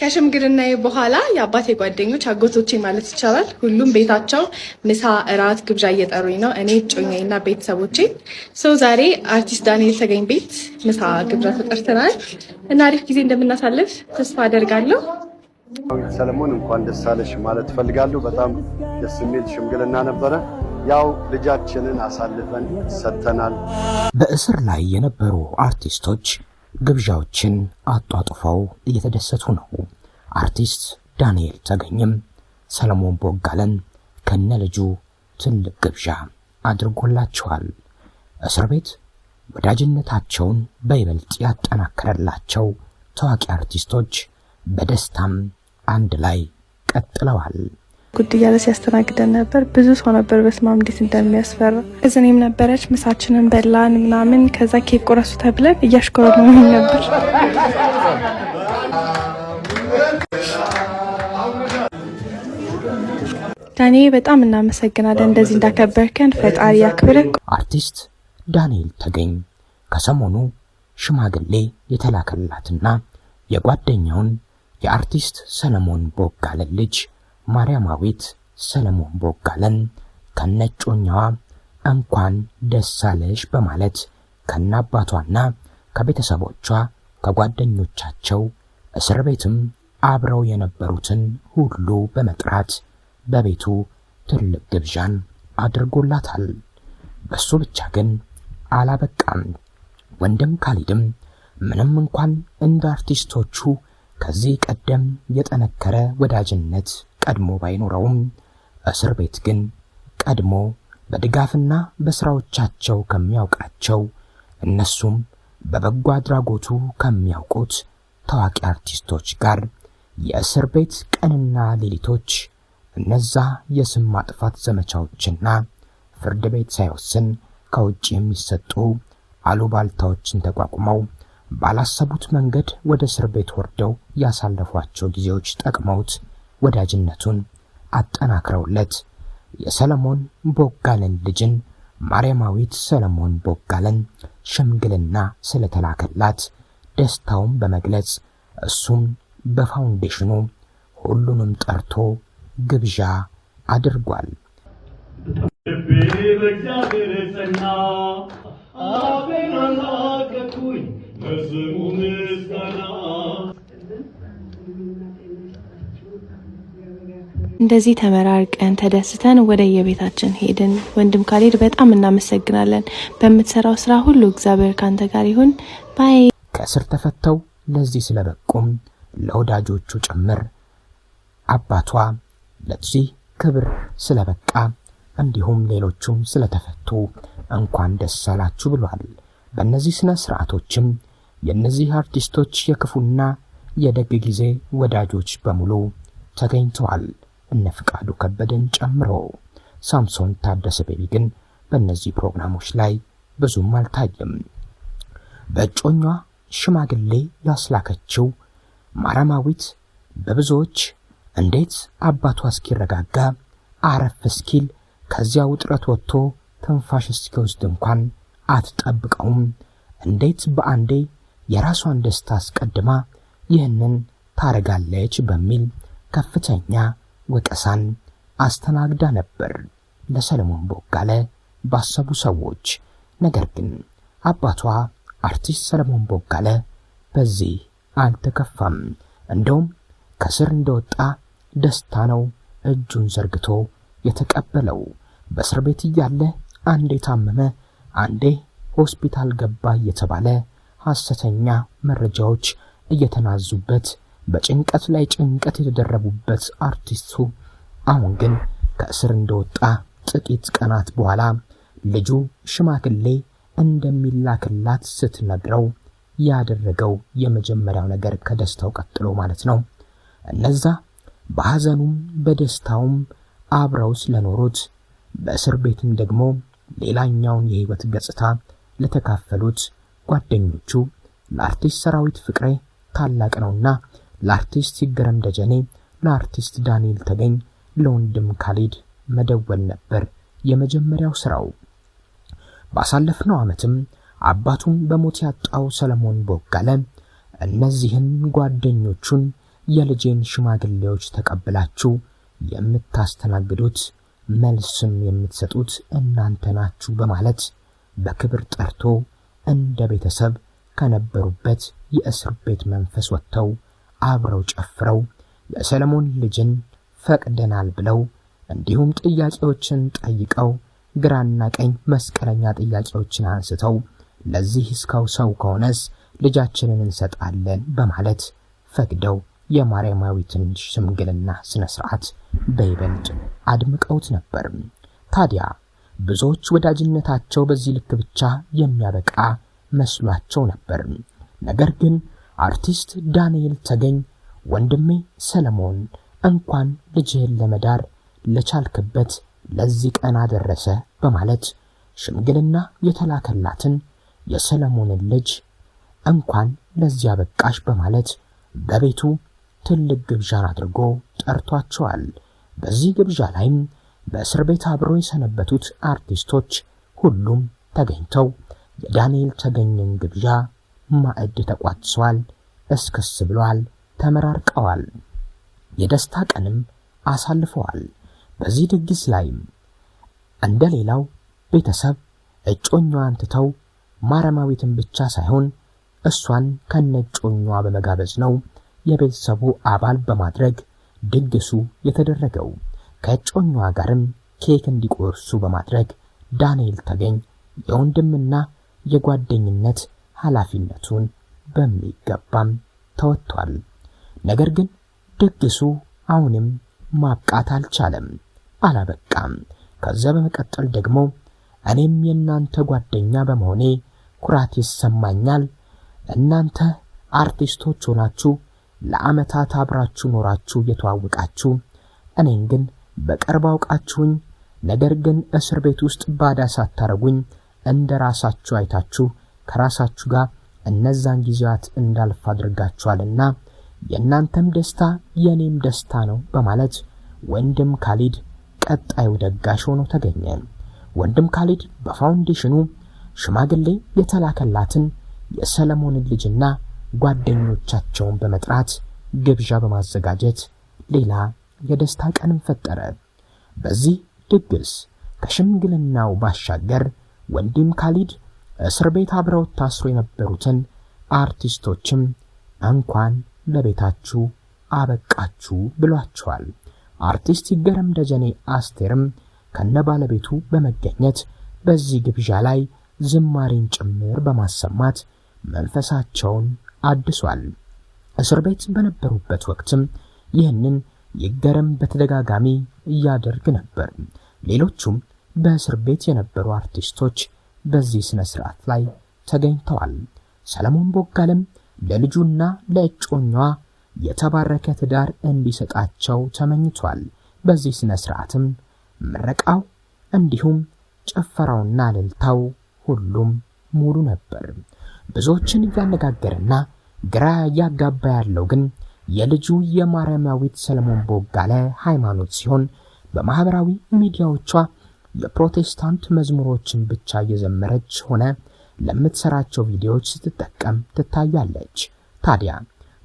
ከሽምግልናዬ በኋላ የአባቴ ጓደኞች አጎቶቼ ማለት ይቻላል ሁሉም ቤታቸው ምሳ እራት ግብዣ እየጠሩኝ ነው። እኔ እጮኛዬና ቤተሰቦቼ ዛሬ አርቲስት ዳንኤል ተገኝ ቤት ምሳ ግብዣ ተጠርተናል እና አሪፍ ጊዜ እንደምናሳልፍ ተስፋ አደርጋለሁ። ሰለሞን እንኳን ደስ አለሽ ማለት ፈልጋለሁ። በጣም ደስ የሚል ሽምግልና ነበረ። ያው ልጃችንን አሳልፈን ሰጥተናል። በእስር ላይ የነበሩ አርቲስቶች ግብዣዎችን አጧጥፈው እየተደሰቱ ነው። አርቲስት ዳንኤል ተገኝም ሰለሞን ቦጋለን ከነልጁ ትልቅ ግብዣ አድርጎላቸዋል። እስር ቤት ወዳጅነታቸውን በይበልጥ ያጠናከረላቸው ታዋቂ አርቲስቶች በደስታም አንድ ላይ ቀጥለዋል። ጉድ እያለ ሲያስተናግደን ነበር። ብዙ ሰው ነበር። በስማም እንዴት እንደሚያስፈራ። እኔም ነበረች ምሳችንን በላን ምናምን። ከዛ ኬክ ቆረሱ ተብለን እያሽኮረመመኝ ነበር። ዳኒ በጣም እናመሰግናለን። እንደዚህ እንዳከበርከን ፈጣሪ ያክብረን። አርቲስት ዳንኤል ተገኝ ከሰሞኑ ሽማግሌ የተላከላትና የጓደኛውን የአርቲስት ሰለሞን ቦጋለን ልጅ ማርያማዊት ሰለሞን ቦጋለን ከነጮኛዋ እንኳን ደስ አለሽ በማለት ከናባቷና ከቤተሰቦቿ ከጓደኞቻቸው እስር ቤትም አብረው የነበሩትን ሁሉ በመጥራት በቤቱ ትልቅ ግብዣን አድርጎላታል። በሱ ብቻ ግን አላበቃም። ወንድም ካሊድም ምንም እንኳን እንደ አርቲስቶቹ ከዚህ ቀደም የጠነከረ ወዳጅነት ቀድሞ ባይኖረውም እስር ቤት ግን ቀድሞ በድጋፍና በስራዎቻቸው ከሚያውቃቸው እነሱም በበጎ አድራጎቱ ከሚያውቁት ታዋቂ አርቲስቶች ጋር የእስር ቤት ቀንና ሌሊቶች እነዛ የስም ማጥፋት ዘመቻዎችና ፍርድ ቤት ሳይወስን ከውጭ የሚሰጡ አሉባልታዎችን ተቋቁመው ባላሰቡት መንገድ ወደ እስር ቤት ወርደው ያሳለፏቸው ጊዜዎች ጠቅመውት ወዳጅነቱን አጠናክረውለት የሰለሞን ቦጋለን ልጅን ማርያማዊት ሰለሞን ቦጋለን ሽምግልና ስለተላከላት ደስታውን በመግለጽ እሱም በፋውንዴሽኑ ሁሉንም ጠርቶ ግብዣ አድርጓል። እንደዚህ ተመራርቀን ተደስተን ወደ የቤታችን ሄድን። ወንድም ካሊድ በጣም እናመሰግናለን። በምትሰራው ስራ ሁሉ እግዚአብሔር ካንተ ጋር ይሁን ባይ። ከእስር ተፈተው ለዚህ ስለበቁም ለወዳጆቹ ጭምር አባቷ ለዚህ ክብር ስለበቃ እንዲሁም ሌሎቹም ስለተፈቱ እንኳን ደስ አላችሁ ብሏል። በእነዚህ ስነ ስርዓቶችም የእነዚህ አርቲስቶች የክፉና የደግ ጊዜ ወዳጆች በሙሉ ተገኝተዋል። እነ ፍቃዱ ከበደን ጨምሮ ሳምሶን ታደሰ ቤቢ ግን በእነዚህ ፕሮግራሞች ላይ ብዙም አልታየም። በእጮኛ ሽማግሌ ያስላከችው ማርያማዊት በብዙዎች እንዴት አባቷ እስኪረጋጋ አረፍ እስኪል ከዚያ ውጥረት ወጥቶ ትንፋሽ እስኪወስድ እንኳን አትጠብቀውም፣ እንዴት በአንዴ የራሷን ደስታ አስቀድማ ይህንን ታረጋለች በሚል ከፍተኛ ወቀሳን አስተናግዳ ነበር ለሰለሞን ቦጋለ ባሰቡ ሰዎች። ነገር ግን አባቷ አርቲስት ሰለሞን ቦጋለ በዚህ አልተከፋም። እንደውም ከስር እንደወጣ ደስታ ነው እጁን ዘርግቶ የተቀበለው። በእስር ቤት እያለ አንዴ ታመመ፣ አንዴ ሆስፒታል ገባ እየተባለ ሐሰተኛ መረጃዎች እየተናዙበት በጭንቀት ላይ ጭንቀት የተደረቡበት አርቲስቱ አሁን ግን ከእስር እንደወጣ ጥቂት ቀናት በኋላ ልጁ ሽማግሌ እንደሚላክላት ስትነግረው ያደረገው የመጀመሪያው ነገር ከደስታው ቀጥሎ ማለት ነው እነዛ በሐዘኑም በደስታውም አብረው ስለኖሩት በእስር ቤትም ደግሞ ሌላኛውን የህይወት ገጽታ ለተካፈሉት ጓደኞቹ ለአርቲስት ሰራዊት ፍቅሬ ታላቅ ነውና ለአርቲስት ይገረም ደጀኔ፣ ለአርቲስት ዳንኤል ተገኝ፣ ለወንድም ካሊድ መደወል ነበር የመጀመሪያው ስራው። ባሳለፍነው ዓመትም አባቱን በሞት ያጣው ሰለሞን ቦጋለ እነዚህን ጓደኞቹን የልጄን ሽማግሌዎች ተቀብላችሁ የምታስተናግዱት መልስም የምትሰጡት እናንተ ናችሁ በማለት በክብር ጠርቶ እንደ ቤተሰብ ከነበሩበት የእስር ቤት መንፈስ ወጥተው አብረው ጨፍረው የሰለሞን ልጅን ፈቅደናል ብለው እንዲሁም ጥያቄዎችን ጠይቀው ግራና ቀኝ መስቀለኛ ጥያቄዎችን አንስተው ለዚህ እስካው ሰው ከሆነስ ልጃችንን እንሰጣለን በማለት ፈቅደው የማርያማዊትን ሽምግልና ስነ ስርዓት በይበልጥ አድምቀውት ነበር። ታዲያ ብዙዎች ወዳጅነታቸው በዚህ ልክ ብቻ የሚያበቃ መስሏቸው ነበር። ነገር ግን አርቲስት ዳንኤል ተገኝ ወንድሜ ሰለሞን እንኳን ልጅህን ለመዳር ለቻልክበት ለዚህ ቀን አደረሰ በማለት ሽምግልና የተላከላትን የሰለሞንን ልጅ እንኳን ለዚያ በቃሽ በማለት በቤቱ ትልቅ ግብዣን አድርጎ ጠርቷቸዋል። በዚህ ግብዣ ላይም በእስር ቤት አብረው የሰነበቱት አርቲስቶች ሁሉም ተገኝተው የዳንኤል ተገኝን ግብዣ ማዕድ ተቋድሰዋል፣ እስክስ ብለዋል፣ ተመራርቀዋል፣ የደስታ ቀንም አሳልፈዋል። በዚህ ድግስ ላይም እንደሌላው ቤተሰብ እጮኛዋን ትተው ማርያማዊትን ብቻ ሳይሆን እሷን ከነጮኛዋ በመጋበዝ ነው የቤተሰቡ አባል በማድረግ ድግሱ የተደረገው። ከእጮኛዋ ጋርም ኬክ እንዲቆርሱ በማድረግ ዳንኤል ተገኝ የወንድምና የጓደኝነት ኃላፊነቱን በሚገባም ተወጥቷል። ነገር ግን ድግሱ አሁንም ማብቃት አልቻለም፣ አላበቃም። ከዛ በመቀጠል ደግሞ እኔም የናንተ ጓደኛ በመሆኔ ኩራት ይሰማኛል። እናንተ አርቲስቶች ሆናችሁ ለዓመታት አብራችሁ ኖራችሁ የተዋወቃችሁ እኔን ግን በቅርብ አውቃችሁኝ፣ ነገር ግን እስር ቤት ውስጥ ባዳ ሳታረጉኝ እንደራሳችሁ አይታችሁ ከራሳችሁ ጋር እነዛን ጊዜያት እንዳልፍ አድርጋችኋልና የናንተም ደስታ የኔም ደስታ ነው በማለት ወንድም ካሊድ ቀጣዩ ደጋሽ ሆኖ ተገኘ። ወንድም ካሊድ በፋውንዴሽኑ ሽማግሌ የተላከላትን የሰለሞንን ልጅና ጓደኞቻቸውን በመጥራት ግብዣ በማዘጋጀት ሌላ የደስታ ቀንም ፈጠረ። በዚህ ድግስ ከሽምግልናው ባሻገር ወንድም ካሊድ እስር ቤት አብረው ታስሮ የነበሩትን አርቲስቶችም እንኳን ለቤታችሁ አበቃችሁ ብሏቸዋል። አርቲስት ይገረም ደጀኔ አስቴርም ከነባለቤቱ በመገኘት በዚህ ግብዣ ላይ ዝማሬን ጭምር በማሰማት መንፈሳቸውን አድሷል። እስር ቤት በነበሩበት ወቅትም ይህንን ይገረም በተደጋጋሚ ያደርግ ነበር። ሌሎቹም በእስር ቤት የነበሩ አርቲስቶች በዚህ ስነ ስርዓት ላይ ተገኝተዋል። ሰለሞን ቦጋለም ለልጁና ለእጮኛዋ የተባረከ ትዳር እንዲሰጣቸው ተመኝቷል። በዚህ ስነ ስርዓትም ምረቃው እንዲሁም ጭፈራውና እልልታው ሁሉም ሙሉ ነበር። ብዙዎችን እያነጋገረና ግራ ያጋባ ያለው ግን የልጁ የማርያማዊት ሰለሞን ቦጋለ ሃይማኖት ሲሆን በማህበራዊ ሚዲያዎቿ የፕሮቴስታንት መዝሙሮችን ብቻ እየዘመረች ሆነ ለምትሰራቸው ቪዲዮዎች ስትጠቀም ትታያለች። ታዲያ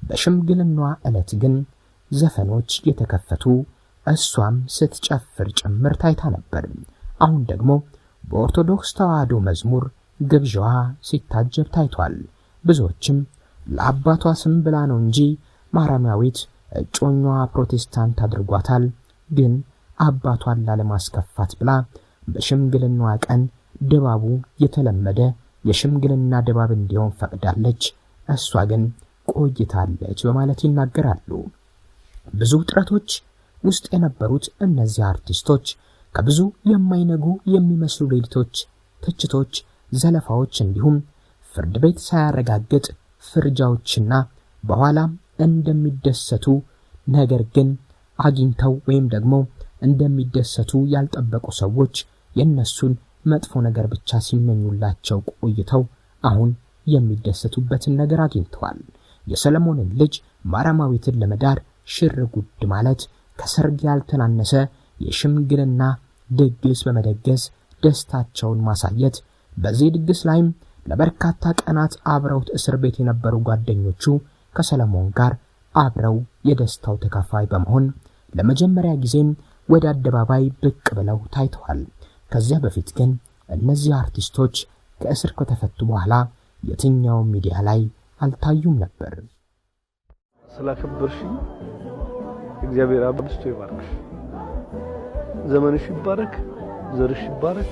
በሽምግልናዋ ዕለት ግን ዘፈኖች የተከፈቱ እሷም ስትጨፍር ጭምር ታይታ ነበር። አሁን ደግሞ በኦርቶዶክስ ተዋሕዶ መዝሙር ግብዣዋ ሲታጀብ ታይቷል። ብዙዎችም ለአባቷ ስም ብላ ነው እንጂ ማርያማዊት እጮኛዋ ፕሮቴስታንት አድርጓታል፣ ግን አባቷን ላለማስከፋት ብላ በሽምግልናዋ ቀን ድባቡ የተለመደ የሽምግልና ድባብ እንዲሆን ፈቅዳለች። እሷ ግን ቆይታለች በማለት ይናገራሉ። ብዙ ጥረቶች ውስጥ የነበሩት እነዚህ አርቲስቶች ከብዙ የማይነጉ የሚመስሉ ሌሊቶች፣ ትችቶች፣ ዘለፋዎች እንዲሁም ፍርድ ቤት ሳያረጋግጥ ፍርጃዎችና በኋላም እንደሚደሰቱ ነገር ግን አግኝተው ወይም ደግሞ እንደሚደሰቱ ያልጠበቁ ሰዎች የነሱን መጥፎ ነገር ብቻ ሲመኙላቸው ቆይተው አሁን የሚደሰቱበትን ነገር አግኝተዋል። የሰለሞንን ልጅ ማርያማዊትን ለመዳር ሽር ጉድ ማለት ከሰርግ ያልተናነሰ የሽምግልና ድግስ በመደገስ ደስታቸውን ማሳየት። በዚህ ድግስ ላይም ለበርካታ ቀናት አብረውት እስር ቤት የነበሩ ጓደኞቹ ከሰለሞን ጋር አብረው የደስታው ተካፋይ በመሆን ለመጀመሪያ ጊዜም ወደ አደባባይ ብቅ ብለው ታይተዋል። ከዚያ በፊት ግን እነዚህ አርቲስቶች ከእስር ከተፈቱ በኋላ የትኛው ሚዲያ ላይ አልታዩም ነበር። ስላከበርሽ እግዚአብሔር አብዝቶ ይባርክሽ። ዘመንሽ ይባረክ፣ ዘርሽ ይባረክ።